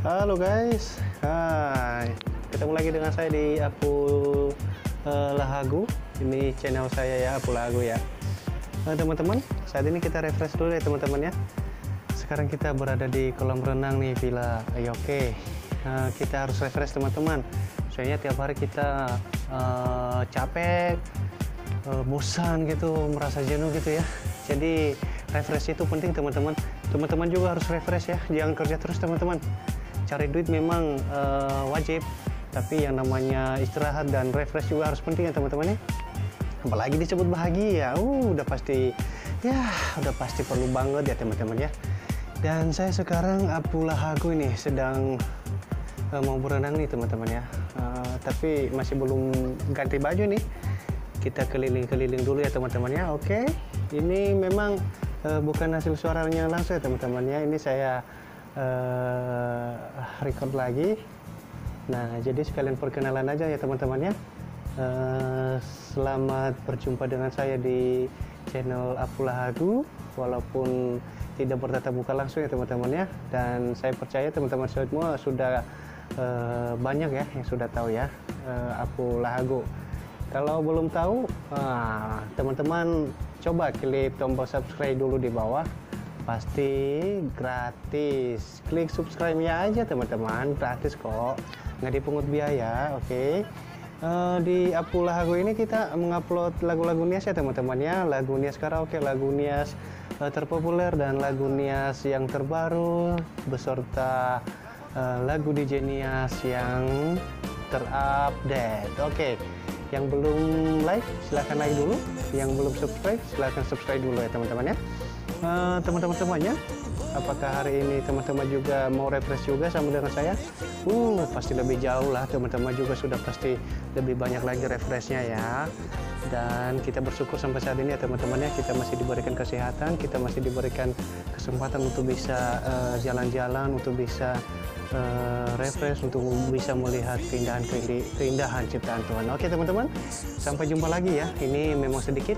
Halo guys, hai, ketemu lagi dengan saya di Apu Lahagu. Ini channel saya ya, Apu Lahagu ya. Teman-teman, saat ini kita refresh dulu ya teman-teman ya. Sekarang kita berada di kolam renang nih Villa Ayoke. Kita harus refresh teman-teman. Soalnya tiap hari kita capek, bosan gitu, merasa jenuh gitu ya. Jadi refresh itu penting teman-teman. Teman-teman juga harus refresh ya, jangan kerja terus teman-teman. Cari duit memang wajib, tapi yang namanya istirahat dan refresh juga harus penting ya teman-teman ya. Apalagi disebut bahagia, udah pasti ya, udah pasti perlu banget ya teman-teman ya. Dan saya sekarang Apu Lahagu ini sedang mau berenang nih teman-teman ya. Tapi masih belum ganti baju nih. Kita keliling-keliling dulu ya teman-teman ya. Oke, ini memang bukan hasil suaranya langsung ya teman-teman ya. Ini saya record lagi. Nah, jadi sekalian perkenalan aja ya teman-teman ya. Selamat berjumpa dengan saya di channel Apu Lahagu, walaupun tidak bertatap muka langsung ya teman-teman ya. Dan saya percaya teman-teman semua sudah banyak ya yang sudah tahu ya Apu Lahagu. Kalau belum tahu, teman-teman coba klik tombol subscribe dulu di bawah. Pasti gratis. Klik subscribe-nya aja teman-teman, gratis kok, nggak dipungut biaya. Oke. Di Apu Lahagu ini kita mengupload lagu-lagu Nias ya teman-teman ya. Lagu Nias karaoke, lagu Nias terpopuler, dan lagu Nias yang terbaru beserta lagu DJ Nias yang terupdate. Oke. Yang belum like silahkan like dulu, yang belum subscribe silahkan subscribe dulu ya teman-teman ya. Teman-teman semuanya, apakah hari ini teman-teman juga mau refresh juga sama dengan saya? Pasti lebih jauh lah, teman-teman juga sudah pasti lebih banyak lagi refreshnya ya. Dan kita bersyukur sampai saat ini ya teman-teman ya, kita masih diberikan kesehatan, kita masih diberikan kesempatan untuk bisa jalan-jalan, untuk bisa refresh, untuk bisa melihat keindahan ciptaan Tuhan. Oke teman-teman, sampai jumpa lagi ya. Ini memang sedikit